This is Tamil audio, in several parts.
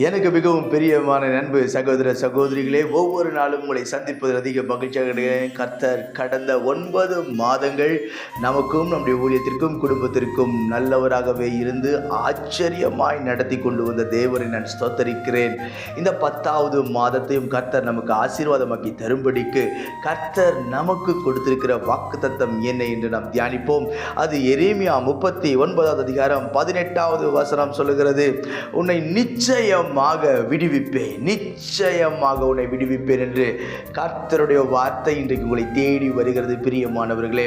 எனக்கு மிகவும் பிரியமான நண்பு சகோதர சகோதரிகளே, ஒவ்வொரு நாளும் உங்களை சந்திப்பதில் அதிக மகிழ்ச்சியாக கர்த்தர் கடந்த 9 மாதங்கள் நமக்கும் நம்முடைய ஊழியத்திற்கும் குடும்பத்திற்கும் நல்லவராகவே இருந்து ஆச்சரியமாய் நடத்தி கொண்டு வந்த தேவனை நான் ஸ்தோத்தரிக்கிறேன். இந்த 10வது மாதத்தையும் கர்த்தர் நமக்கு ஆசீர்வாதமாக்கி தரும்படிக்கு கர்த்தர் நமக்கு கொடுத்திருக்கிற வாக்குத்தத்தம் என்ன என்று நாம் தியானிப்போம். அது எரேமியா 39வது அதிகாரம் 18வது வசனம் சொல்லுகிறது, உன்னை நிச்சயமாக விடுவிப்பேன், நிச்சயமாக உன்னை விடுவிப்பேன் என்று கர்த்தருடைய வார்த்தை இன்றைக்கு உங்களை தேடி வருகிறது. பிரியமானவர்களே,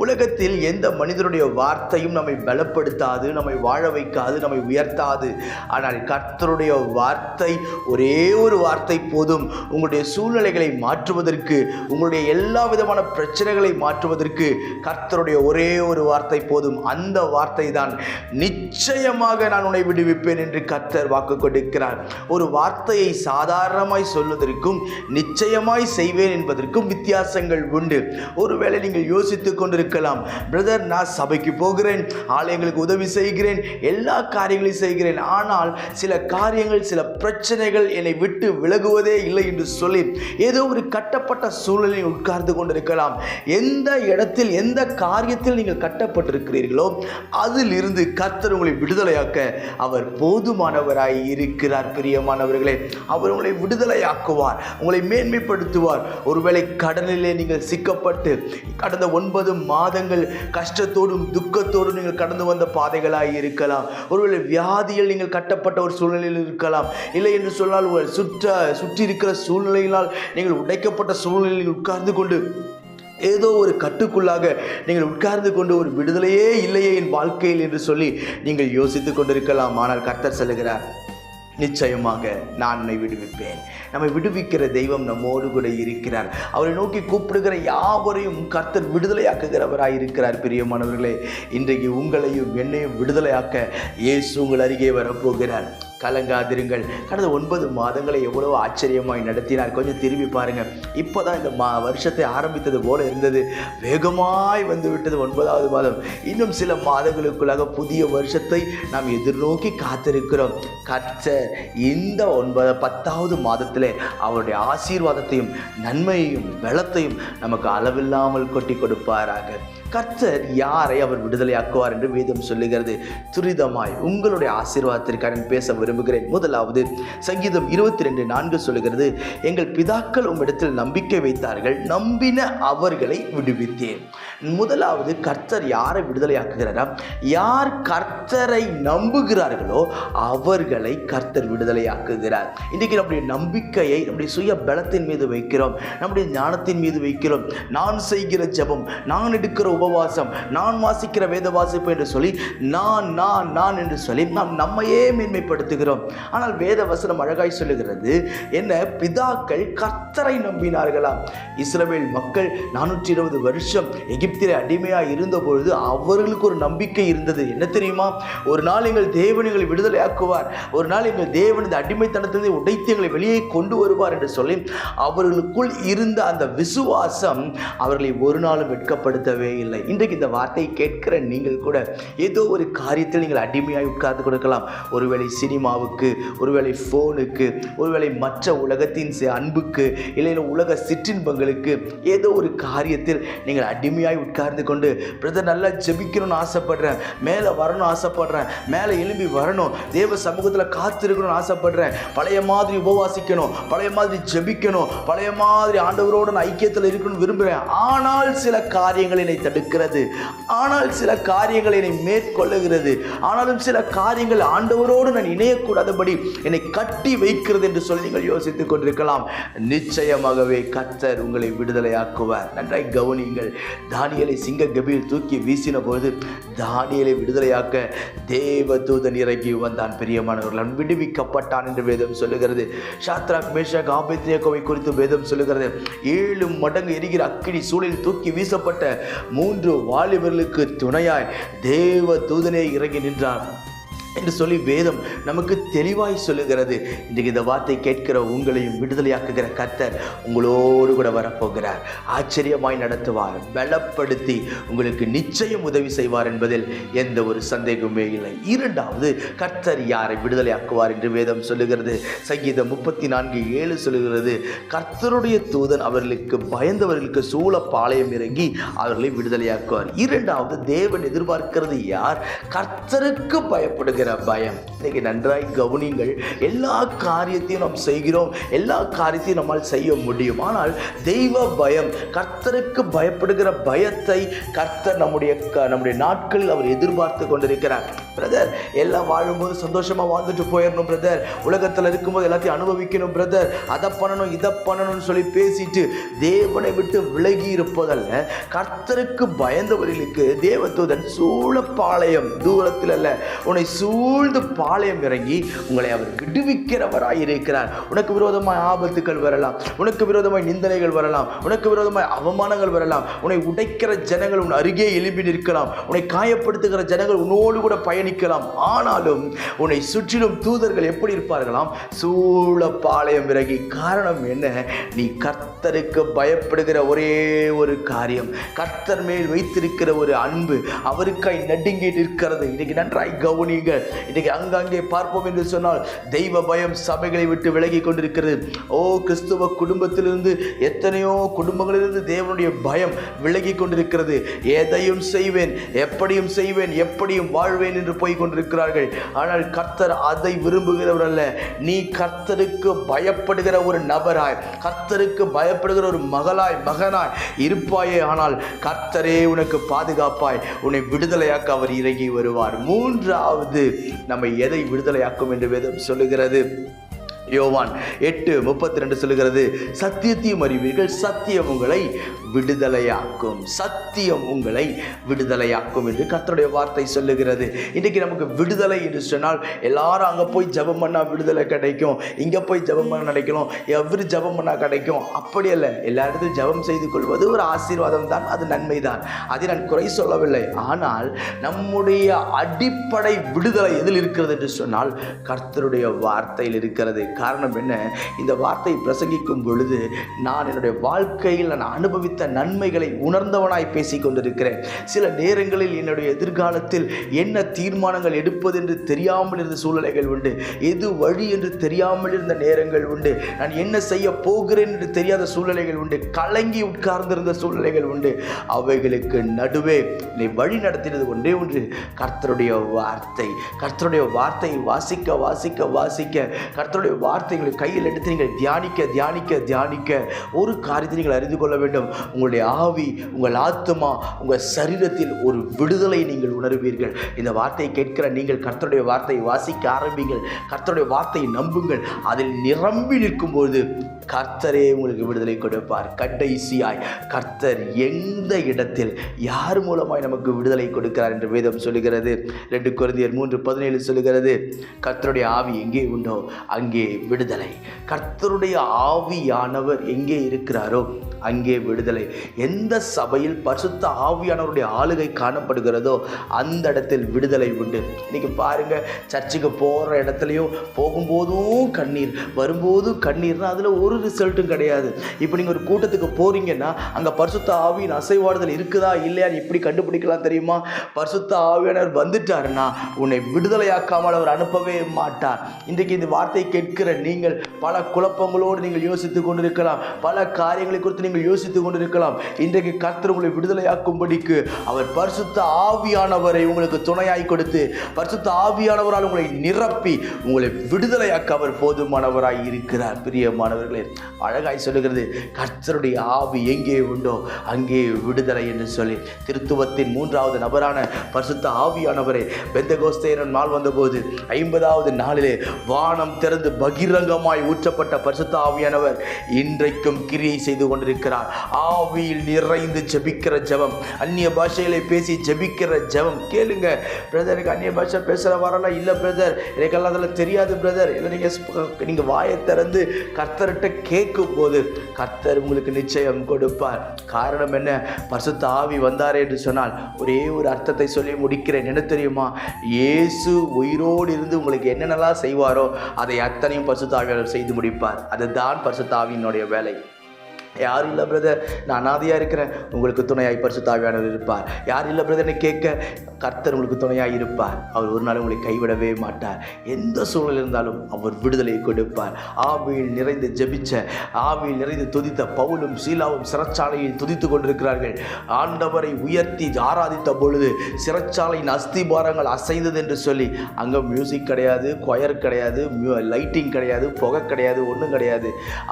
உலகத்தில் எந்த மனிதனுடைய வார்த்தையும் நம்மை பலப்படுத்தாது, நம்மை வாழ வைக்காது, நம்மை உயர்த்தாது. ஆனால் கர்த்தருடைய வார்த்தை, ஒரே ஒரு வார்த்தை போதும் உங்களுடைய சூழ்நிலைகளை மாற்றுவதற்கு, உங்களுடைய எல்லா விதமான பிரச்சனைகளை மாற்றுவதற்கு கர்த்தருடைய ஒரே ஒரு வார்த்தை போதும். அந்த வார்த்தை தான் நிச்சயமாக நான் உன்னை விடுவிப்பேன் என்று கர்த்தர் வாக்கு கொடுக்கிறார். ஒரு வார்த்தையை சாதாரணமாய் சொல்வதற்கும் நிச்சயமாய் செய்வேன் என்பதற்கும் வித்தியாசங்கள் உண்டு. ஒருவேளை நீங்கள் யோசித்துக் கொண்டிருக்கலாம், பிரதர், நான் சபைக்கு போகிறேன், ஆலயங்களுக்கு உதவி செய்கிறேன், எல்லா காரியங்களையும் செய்கிறேன், ஆனால் சில காரியங்கள், சில பிரச்சனைகள் என்னை விட்டு விலகுவதே இல்லை என்று சொல்லி ஏதோ ஒரு கட்டப்பட்ட சூழலில் உட்கார்ந்து கொண்டிருக்கலாம். எந்த இடத்தில், எந்த காரியத்தில் நீங்கள் கட்டப்பட்டிருக்கிறீர்களோ அதில் இருந்து கர்த்தர் உங்களை விடுதலையாக்க அவர் போதுமானவராய் இருக்கிறார். பிரியமானவர்களே, அவர் உங்களை விடுதலையாக்குவார், உங்களை மேன்மைப்படுத்துவார். ஒருவேளை கடனிலே நீங்கள் சிக்கப்பட்டு கடந்த 9 மாதங்கள் கஷ்டத்தோடும் துக்கத்தோடும் நீங்கள் கடந்து வந்த பாதைகளாய் இருக்கலாம். ஒருவேளை வியாதியில் நீங்கள் கட்டப்பட்ட ஒரு சூழ்நிலையில் இருக்கலாம். இல்லை என்று சொன்னால் உங்கள் சுற்றி இருக்கிற சூழ்நிலையினால் நீங்கள் உடைக்கப்பட்ட சூழ்நிலையில் உட்கார்ந்து கொண்டு ஏதோ ஒரு கட்டுக்குள்ளாக நீங்கள் உட்கார்ந்து கொண்டு ஒரு விடுதலையே இல்லையே என் வாழ்க்கையில் என்று சொல்லி நீங்கள் யோசித்துக் கொண்டிருக்கலாம். ஆனால் கர்த்தர் சொல்லுகிறார், நிச்சயமாக நான் உன்னை விடுவிப்பேன். நம்மை விடுவிக்கிற தெய்வம் நம்மோடு கூட இருக்கிறார். அவரை நோக்கி கூப்பிடுகிற யாவரையும் கர்த்தர் விடுதலையாக்குகிறவராய் இருக்கிறார். பிரியமானவர்களே, இன்றைக்கு உங்களையும் என்னையும் விடுதலையாக்க இயேசு உங்கள் அருகே வரப்போகிறார். கலங்காதிருங்கள். கடந்த 9 மாதங்களை எவ்வளோ ஆச்சரியமாய் நடத்தினார். கொஞ்சம் திரும்பி பாருங்கள். இப்போ தான் இந்த வருஷத்தை ஆரம்பித்தது போல இருந்தது. வேகமாய் வந்து விட்டது 9வது மாதம். இன்னும் சில மாதங்களுக்குள்ளாக புதிய வருஷத்தை நாம் எதிர்நோக்கி காத்திருக்கிறோம். கர்த்தர் இந்த 10வது மாதத்தில் அவருடைய ஆசீர்வாதத்தையும் நன்மையையும் பலத்தையும் நமக்கு அளவில்லாமல் கொட்டி கொடுப்பாராக. கர்த்தர் யாரை அவர் விடுதலையாக்குவார் என்று வேதம் சொல்லுகிறது. துரிதமாய் உங்களுடைய ஆசீர்வாதத்திற்காக பேச விரும்புகிறேன். முதலாவது சங்கீதம் 22:4 சொல்லுகிறது, எங்கள் பிதாக்கள் உம்மிடத்தில் நம்பிக்கை வைத்தார்கள், நம்பின அவர்களை விடுவித்தேன். முதலாவது, கர்த்தர் யாரை விடுதலையாக்குகிறாரா? யார் கர்த்தரை நம்புகிறார்களோ அவர்களை கர்த்தர் விடுதலையாக்குகிறார். இன்றைக்கு நம்முடைய நம்பிக்கையை நம்முடைய சுய பலத்தின் மீது வைக்கிறோம், நம்முடைய ஞானத்தின் மீது வைக்கிறோம். நான் செய்கிற ஜெபம், நான் எடுக்கிற உபவாசம், நான் வாசிக்கிற வேத வாசிப்பு என்று சொல்லி நான் என்று சொல்லி நாம் நம்மையே மேன்மைப்படுத்துகிறோம். ஆனால் வேத வசனம் அழகாய் சொல்லுகிறது, என்ன, பிதாக்கள் கர்த்தரை நம்பினார்களாம். இஸ்ரவேல் மக்கள் 420 வருஷம் எகிப்திலே அடிமையாக இருந்த பொழுது அவர்களுக்கு ஒரு நம்பிக்கை இருந்தது. என்ன தெரியுமா? ஒரு நாள் எங்கள் தேவன் எங்களை விடுதலையாக்குவார், ஒரு நாள் எங்கள் தேவன் இந்த அடிமைத்தனத்திலிருந்து உடைத்து எங்களை வெளியே கொண்டு வருவார் என்று சொல்லி அவர்களுக்குள் இருந்த அந்த விசுவாசம் அவர்களை ஒரு நாளும் வெட்கப்படுத்தவே இல்லை. இன்றைக்கு இந்த வார்த்தையை கேட்கிற நீங்கள் கூட ஏதோ ஒரு காரியத்தில் நீங்கள் அடிமையாய் உட்கார்ந்து கொடுக்கலாம். ஒருவேளை சினிமாவுக்கு, ஒருவேளை ஃபோனுக்கு, ஒருவேளை மற்ற உலகத்தின் அன்புக்கு, இல்லை உலக சிற்றின்பங்களுக்கு, ஏதோ ஒரு காரியத்தில் நீங்கள் அடிமையாய் உட்கார்ந்து கொண்டு, பிரதர், நல்லா ஜெபிக்கணும்னு ஆசைப்படுறேன், மேலே வரணும்னு ஆசைப்படுறேன், மேலே எழும்பி வரணும், தேவ சமூகத்தில் காத்திருக்கணும்னு ஆசைப்படுறேன், பழைய மாதிரி உபவாசிக்கணும், பழைய மாதிரி ஜெபிக்கணும், பழைய மாதிரி ஆண்டவரோடு நான் ஐக்கியத்தில் இருக்கணும்னு விரும்புகிறேன். ஆனால் சில காரியங்கள் என்னை தடுக்கிறது, ஆனால் சில காரியங்கள் என்னை மேற்கொள்ளுகிறது, ஆனாலும் சில காரியங்கள் ஆண்டவரோடு நான் இணையக்கூடாதபடி என்னை கட்டி வைக்கிறது என்று சொல்லி நீங்கள் யோசித்துக் கொண்டிருக்கலாம். நிச்சயமாகவே கர்த்தர் உங்களை விடுதலையாக்குவார். நன்றாய் கவனியுங்கள். தானியேலை சிங்க கபியில் தூக்கி வீசின பொழுது தானியேலை விடுதலையாக்க தேவ தூதன் இறங்கி வந்தான். பிரியமானவர்கள், விடுவிக்கப்பட்டான் என்று வேதம் சொல்லுகிறது. சாத்ராக், மேஷாக், ஆபேத்நேகோவை குறித்து வேதம் சொல்லுகிறது. 7 மடங்கு எரிகிற அக்கினி சூழலில் தூக்கி வீசப்பட்ட 3 வாலிபர்களுக்கு துணையாய் தேவ தூதனே இறங்கி நின்றார். என்று சொல்லி வேதம் நமக்கு தெளிவாய் சொல்லுகிறது. இன்றைக்கு இந்த வார்த்தை கேட்கிற உங்களையும் விடுதலையாக்குகிற கர்த்தர் உங்களோடு கூட வரப்போகிறார். ஆச்சரியமாய் நடத்துவார், பலப்படுத்தி உங்களுக்கு நிச்சயம் உதவி செய்வார் என்பதில் எந்த ஒரு சந்தேகமே இல்லை. இரண்டாவது, கர்த்தர் யாரை விடுதலையாக்குவார் என்று வேதம் சொல்லுகிறது. சங்கீதம் 34:7 சொல்லுகிறது, கர்த்தருடைய தூதன் அவர்களுக்கு பயந்தவர்களுக்கு சூழ பாளையம் இறங்கி அவர்களை விடுதலையாக்குவார். இரண்டாவது, தேவன் எதிர்பார்க்கிறது யார்? கர்த்தருக்கு பயப்படுகிற பயம். இன்னைக்கு நன்றாய் கவனிங்கள். எல்லா காரியத்தையும் நாம் செய்கிறோம், எல்லா காரியத்தையும் நம்மால் செய்ய முடியும். ஆனால் தெய்வ பயம், கர்த்தருக்கு பயப்படுகிற பயத்தை கர்த்தர் நம்முடைய நாட்களில் அவர் எதிர்பார்த்து கொண்டிருக்கிறார். பிரதர், எல்லாம் வாழும்போது சந்தோஷமா வாழ்ந்துட்டு போயிடணும் பிரதர், உலகத்தில் இருக்கும்போது எல்லாத்தையும் அனுபவிக்கணும் பிரதர், அதை பண்ணணும் இதை பண்ணணும்னு சொல்லி பேசிட்டு தேவனை விட்டு விலகி இருப்பதல்ல. கர்த்தருக்கு பயந்தவர்களுக்கு தேவதூதன் சூழப்பாளையம், தூரத்தில் அல்ல, உன்னை சூழ்ந்து பாளையம் இறங்கி உங்களை அவர் விடுவிக்கிறவராய் இருக்கிறார். உனக்கு விரோதமாய் ஆபத்துக்கள் வரலாம், உனக்கு விரோதமாய் நிந்தனைகள் வரலாம், உனக்கு விரோதமாய் அவமானங்கள் வரலாம், உன்னை உடைக்கிற ஜனங்கள் உன் அருகே எழுப்பி நிற்கலாம், உன்னை காயப்படுத்துகிற ஜனங்கள் உன்னோடு கூட பயணிக்கலாம். ஆனாலும் உன்னை சுற்றிலும் தூதர்கள் எப்படி இருப்பார்களாம்? சூழ பாளையம் இறங்கி. காரணம் என்ன? நீ கர்த்தருக்கு பயப்படுகிற ஒரே ஒரு காரியம், கர்த்தர் மேல் வைத்திருக்கிற ஒரு அன்பு அவருக்காய் நடுங்கி நிற்கிறது. இன்னைக்கு நன்றாய் கவனிங்க. இன்னைக்கு அங்கங்கே பார்ப்போம் என்று சொன்னால் தெய்வ பயம் சபைகளை விட்டு விலகி கொண்டிருக்கிறது. கிறிஸ்துவ குடும்பத்திலிருந்து எத்தனையோ குடும்பங்களிலிருந்து தேவனுடைய பயம் விலகி கொண்டிருக்கிறது. எதையும் செய்வேன், எப்படியும் செய்வேன், எப்படியும் வாழ்வேன் என்று போய் கொண்டிருக்கிறார்கள். ஆனால் கர்த்தர் அதை விரும்புகிறவர் அல்ல. நீ கர்த்தருக்கு பயப்படுகிற ஒரு நபராய், கர்த்தருக்கு பயப்படுகிற ஒரு மகனாய் இருப்பாயே, ஆனால் கர்த்தரே உனக்கு பாதுகாப்பாய் உன்னை விடுதலையாக்க அவர் இறங்கி வருவார். மூன்றாவது, நம்மை எதை விடுதலையாக்கும் என்று வேதம் சொல்லுகிறது. யோவான் 8:32 சொல்லுகிறது, சத்தியத்தையும் அறிவீர்கள், சத்தியம் உங்களை விடுதலையாக்கும், சத்தியம் உங்களை விடுதலையாக்கும் என்று கர்த்தருடைய வார்த்தை சொல்லுகிறது. இன்றைக்கு நமக்கு விடுதலை என்று சொன்னால் எல்லாரும் அங்கே போய் ஜெபம் பண்ணா விடுதலை கிடைக்கும், இங்கே போய் ஜெபம் பண்ண கிடைக்கும், எவ்வளவு ஜெபம் பண்ணா கிடைக்கும், அப்படி அல்ல. எல்லா இடத்திலும் ஜெபம் செய்து கொள்வது ஒரு ஆசீர்வாதம் தான், அது நன்மை தான், அதை நான் குறை சொல்லவில்லை. ஆனால் நம்முடைய அடிப்படை விடுதலை எதில் இருக்கிறது என்று சொன்னால் கர்த்தருடைய வார்த்தையில் இருக்கிறது. காரணம் என்ன? இந்த வார்த்தை பிரசங்கிக்கும் பொழுது நான் என்னுடைய வாழ்க்கையில் நான் அனுபவித்த நன்மைகளை உணர்ந்தவனாய் பேசிக் கொண்டிருக்கிறேன். சில நேரங்களில் என்னுடைய எதிர்காலத்தில் என்ன தீர்மானங்கள் எடுப்பது என்று தெரியாமல் இருந்த சூழ்நிலைகள் உண்டு, எது வழி என்று தெரியாமல் இருந்த நேரங்கள் உண்டு, நான் என்ன செய்ய போகிறேன் என்று தெரியாத சூழ்நிலைகள் உண்டு, கலங்கி உட்கார்ந்திருந்த சூழ்நிலைகள் உண்டு. அவைகளுக்கு நடுவே என்னை வழி நடத்தினது ஒன்றே ஒன்று, கர்த்தருடைய வார்த்தை. கர்த்தருடைய வார்த்தையை வாசிக்க வாசிக்க வாசிக்க, கர்த்தருடைய வார்த்தைகளை கையில் எடுத்து நீங்கள் தியானிக்க தியானிக்க தியானிக்க ஒரு காரியத்தை நீங்கள் அறிந்து கொள்ள வேண்டும். உங்களுடைய ஆவி, உங்கள் ஆத்மா, உங்கள் சரீரத்தில் ஒரு விடுதலை நீங்கள் உணர்வீர்கள். இந்த வார்த்தையை கேட்கிற நீங்கள் கர்த்தருடைய வார்த்தையை வாசிக்க ஆரம்பிங்கள், கர்த்தருடைய வார்த்தையை நம்புங்கள். அதில் நிரம்பி நிற்கும்போது கர்த்தரே உங்களுக்கு விடுதலை கொடுப்பார். கடைசியாய் கர்த்தர் எந்த இடத்தில் யார் மூலமாய் நமக்கு விடுதலை கொடுக்கிறார் என்று வேதம் சொல்லுகிறது. 2 கொரிந்தியர் 3:17 சொல்லுகிறது, கர்த்தருடைய ஆவி எங்கே உண்டோ அங்கே விடுதலை. கர்த்தருடைய ஆவியானவர் எங்கே இருக்கிறாரோ அங்கே விடுதலை. எந்த சபையில் பரிசுத்த ஆவியானவருடைய ஆளுகை காணப்படுகிறதோ அந்த இடத்தில் விடுதலை உண்டு. இன்னைக்கு பாருங்க, சர்ச்சுக்கு போகிற இடத்துலையும் போகும்போதும் கண்ணீர், வரும்போதும் கண்ணீர்னா அதில் ஒரு ரிசல்ட்டும் கிடையாது. இப்போ நீங்கள் ஒரு கூட்டத்துக்கு போறீங்கன்னா அங்கே பரிசுத்த ஆவியின் அசைவாடுதல் இருக்குதா இல்லையான்னு எப்படி கண்டுபிடிக்கலாம் தெரியுமா? பரிசுத்த ஆவியானவர் வந்துட்டாருன்னா உன்னை விடுதலையாக்காமல் அவர் அனுப்பவே மாட்டார். இன்றைக்கு இந்த வார்த்தையை கேட்கிற நீங்கள் பல குழப்பங்களோடு நீங்கள் யோசித்துக் கொண்டிருக்கலாம், பல காரியங்களை குறித்து நீங்கள் யோசித்துக் கொண்டிருக்கலாம். இன்றைக்கு கர்த்தர் உங்களை விடுதலையாக்கும்படிக்கு அவர் பரிசுத்த ஆவியானவரை உங்களுக்கு துணையாய் கொடுத்து, பரிசுத்த ஆவியானவரால் உங்களை நிரப்பி உங்களை விடுதலையாக்க அவர் போதுமானவராய் இருக்கிறார். பிரியமானவர்களே, அழகாய் சொல்லுகிறது, கர்த்தருடைய ஆவி எங்கே உண்டோ அங்கே விடுதலை என்று சொல்லி. திருத்துவத்தின் 3வது நபரான பரிசுத்த ஆவியானவரை பெந்தெகோஸ்தே நாள் வந்தபோது 50வது நாளிலே வானம் திறந்து பகிரங்கமாய் ஊற்றப்பட்ட பரிசுத்த ஆவியானவர் இன்றைக்கும் கிரியை செய்து கொண்டிருக்கிறார். ஆவியில் நிறைந்து ஜெபிக்கிற ஜெபம், அந்நிய பாஷைகளை பேசி ஜெபிக்கிற ஜெபம். கேளுங்க பிரதர், எனக்கு அந்நிய பாஷை பேசுகிற வரலாம் இல்லை பிரதர், எனக்கெல்லாம் அதெல்லாம் தெரியாது பிரதர். இல்லை நீங்கள் வாயை திறந்து கர்த்தர்கிட்ட கேட்கும் போது கர்த்தர் உங்களுக்கு நிச்சயம் கொடுப்பார். காரணம் என்ன? பரிசுத்த ஆவி வந்தாரே என்று சொன்னால் ஒரே ஒரு அர்த்தத்தை சொல்லி முடிக்கிறேன். என்ன தெரியுமா? இயேசு உயிரோடு இருந்து உங்களுக்கு என்னென்னலாம் செய்வாரோ அதை அத்தனையும் பரிசுத்த ஆவியானவர் செய்து முடிப்பார். அதுதான் பரிசுத்த ஆவியினுடைய வேலை. யாரும் இல்லை பிரதர், நான் அனாதையாக இருக்கிறேன், உங்களுக்கு துணையாய் பரிசுத்த ஆவியானவர் இருப்பார். யாரும் இல்லை பிரதர்னு கேட்க கர்த்தர் உங்களுக்கு துணையாக இருப்பார். அவர் ஒரு நாள் உங்களை கைவிடவே மாட்டார். எந்த சூழல் இருந்தாலும் அவர் விடுதலை கொடுப்பார். ஆவியில் நிறைந்து ஜெபிச்ச, ஆவியில் நிறைந்து துதித்த பவுலும் சீலாவும் சிறைச்சாலையில் துதித்து கொண்டிருக்கிறார்கள். ஆண்டவரை உயர்த்தி ஆராதித்த பொழுது சிறைச்சாலையின் அஸ்திபாரங்கள் அசைந்தது என்று சொல்லி அங்கே மியூசிக் கிடையாது, கொயர் கிடையாது, லைட்டிங் கிடையாது, புகை கிடையாது, ஒன்றும் கிடையாது.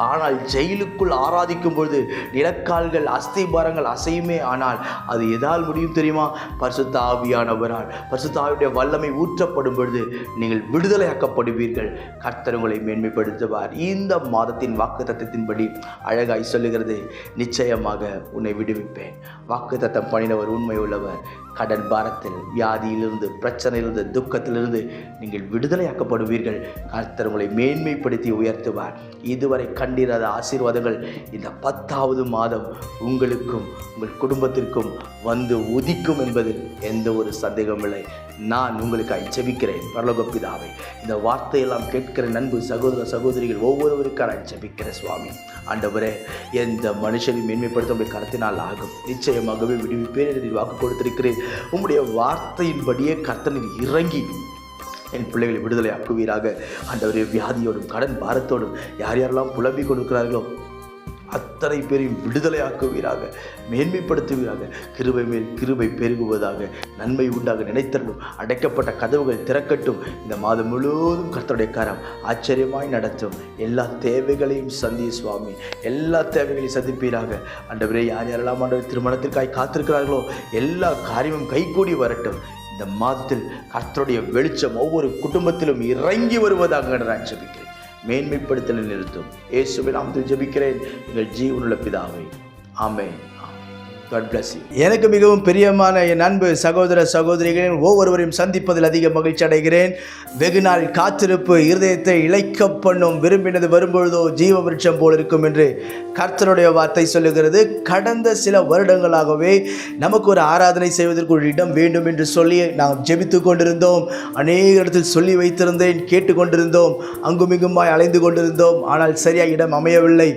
ஆனால் ஜெயிலுக்குள் ஆராதிக்கும் பொழுது நிலக்கால்கள் அஸ்திபாரங்கள் அசையுமே. ஆனால் அது எதால் முடியும் தெரியுமா? பரிசுத்த ஆவியானவரால். பரிசுத்த ஆவியுடைய வல்லமை ஊற்றப்படும் பொழுது நீங்கள் விடுதலையாக்கப்படுவீர்கள். கர்த்தர் உங்களை மேன்மைப்படுத்துவார். இந்த மாதத்தின் வாக்குத்தத்தத்தின்படி அழகாய் சொல்லுகிறது, நிச்சயமாக உன்னை விடுவிப்பேன். வாக்குத்தத்தம் பண்ணினவர் உண்மை உள்ளவர். கடன் பாரத்தில், வியாதியிலிருந்து, பிரச்சனையிலிருந்து, துக்கத்திலிருந்து நீங்கள் விடுதலையாக்கப்படுவீர்கள். கர்த்தர் உங்களை மேன்மைப்படுத்தி உயர்த்துவார். இதுவரை கண்டிராத ஆசீர்வாதங்கள் இந்த 10வது மாதம் உங்களுக்கும் உங்கள் குடும்பத்திற்கும் வந்து உதிக்கும் என்பதில் எந்த ஒரு சந்தேகமில்லை. நான் உங்களுக்காக ஜெபிக்கிறேன். பரலோக பிதாவே, இந்த வார்த்தையெல்லாம் கேட்கிற நண்பு சகோதர சகோதரிகள் ஒவ்வொருவருக்காக ஜெபிக்கிற சுவாமி. ஆண்டவரே, எந்த மனுஷனையும் மேன்மைப்படுத்த உடைய கருத்தினால் ஆகும். நிச்சயமாகவே விடுவிப்பேன் என்று வாக்கு கொடுத்திருக்கிறேன். உம்முடைய வார்த்தையின்படியே கர்த்தனில் இறங்கி என் பிள்ளைகளை விடுதலை ஆக்குவீராக. ஆண்டவரே, வியாதியோடும் கடன் பாரத்தோடும் யார் யாரெல்லாம் புலம்பிக் கொடுக்கிறார்களோ அத்தனை பேரையும் விடுதலை ஆக்குவீராக, மேன்மைப்படுத்துவீராக. கிருபை மேல் கிருபை பெருகுவதாக, நன்மை உண்டாக நினைத்தரணும். அடைக்கப்பட்ட கதவுகள் திறக்கட்டும். இந்த மாதம் முழுவதும் கர்த்தருடைய கரம் ஆச்சரியமாய் நடத்தும். எல்லா தேவைகளையும் சந்தி சுவாமி, எல்லா தேவைகளையும் சந்திப்பீராக. ஆண்டவரே, யார் யாரெல்லாம் ஆண்டவர் திருமணத்திற்காய் காத்திருக்கிறார்களோ எல்லா காரியமும் கைகூடி வரட்டும். இந்த மாதத்தில் கர்த்தருடைய வெளிச்சம் ஒவ்வொரு குடும்பத்திலும் இறங்கி வருவதாக நான் ஜெபிக்கிறேன். மேன்மைப்படுத்தலை நிறுத்தும். இயேசுவின் நாமத்தில் ஜெபிக்கிறேன் எங்கள் ஜீவனுள்ள பிதாவே, ஆமென். God bless you. எனக்கு மிகவும் பிரியமான என் அன்பு சகோதர சகோதரிகளின் ஒவ்வொருவரையும் சந்திப்பதில் அதிக மகிழ்ச்சி அடைகிறேன். வெகு நாள் காத்திருப்பு இருதயத்தை இளைக்க பண்ணும், விரும்பினது வரும்பொழுதோ ஜீவ விருட்சம் போல் இருக்கும் என்று கர்த்தருடைய வார்த்தை சொல்லுகிறது. கடந்த சில வருடங்களாகவே நமக்கு ஒரு ஆராதனை செய்வதற்கு ஒரு இடம் வேண்டும் என்று சொல்லி நாம் ஜெபித்து கொண்டிருந்தோம். அநேக இடத்தில் சொல்லி வைத்திருந்தேன், கேட்டுக்கொண்டிருந்தோம், அங்குமிங்குமாய் அலைந்து கொண்டிருந்தோம். ஆனால் சரியாக இடம் அமையவில்லை.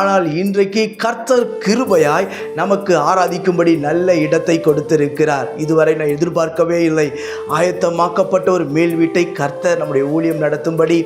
ஆனால் இன்றைக்கு கர்த்தர் கிருபையாய் நமக்கு ஆராதிக்கும்படி நல்ல இடத்தை கொடுத்திருக்கிறார். இதுவரை நான் எதிர்பார்க்கவே இல்லை. ஆயத்தமாக்கப்பட்ட ஒரு மேல் வீட்டை கர்த்தர் நம்முடைய ஊழியம் நடத்தும்படி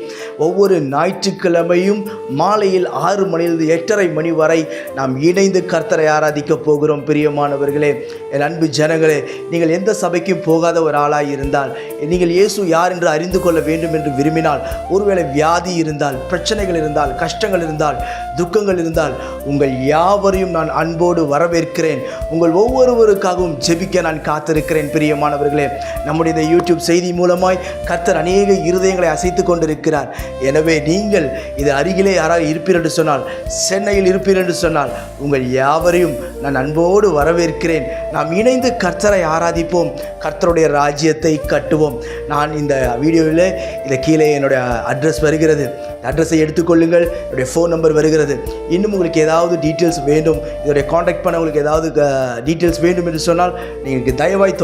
ஒவ்வொரு ஞாயிற்றுக்கிழமையும் மாலையில் 6 மணியிலிருந்து 8:30 மணி வரை நாம் இணைந்து கர்த்தரை ஆராதிக்க போகிறோம். பிரியமானவர்களே, என் அன்பு ஜனங்களே, நீங்கள் எந்த சபைக்கும் போகாத ஒரு ஆளாய் இருந்தால், நீங்கள் இயேசு யார் என்று அறிந்து கொள்ள வேண்டும் என்று விரும்பினால், ஒருவேளை வியாதி இருந்தால், பிரச்சனைகள் இருந்தால், கஷ்டங்கள் இருந்தால், துக்கங்கள் இருந்தால், உங்கள் யாவரையும் நான் அன்போடு வரவேற்கிறேன். உங்கள் ஒவ்வொருவருக்காகவும் ஜெபிக்க நான் காத்திருக்கிறேன். பிரியமானவர்களே, நம்முடைய இந்த யூடியூப் செய்தி மூலமாய் கர்த்தர் அநேக இருதயங்களை அசைத்து கொண்டிருக்கிறார். எனவே நீங்கள் இது அருகிலே யாராவது இருப்பீர் என்று சொன்னால், சென்னையில் இருப்பீர் என்று சொன்னால், உங்கள் யாவரையும் நான் அன்போடு வரவேற்கிறேன். நாம் இணைந்து கர்த்தரை ஆராதிப்போம், கர்த்தருடைய ராஜ்யத்தை கட்டுவோம். நான் இந்த வீடியோவில் இதை கீழே என்னுடைய அட்ரஸ் வருகிறது. அட்ரஸை எடுத்துக்கொள்ளுங்கள். என்னுடைய ஃபோன் நம்பர் வருகிறது. இன்னும் உங்களுக்கு ஏதாவது டீட்டெயில்ஸ் வேண்டும், இதோடைய காண்டாக்ட் பண்ண உங்களுக்கு ஏதாவது டீட்டெயில்ஸ் வேண்டும் என்று சொன்னால் நீங்கள் தயவாய்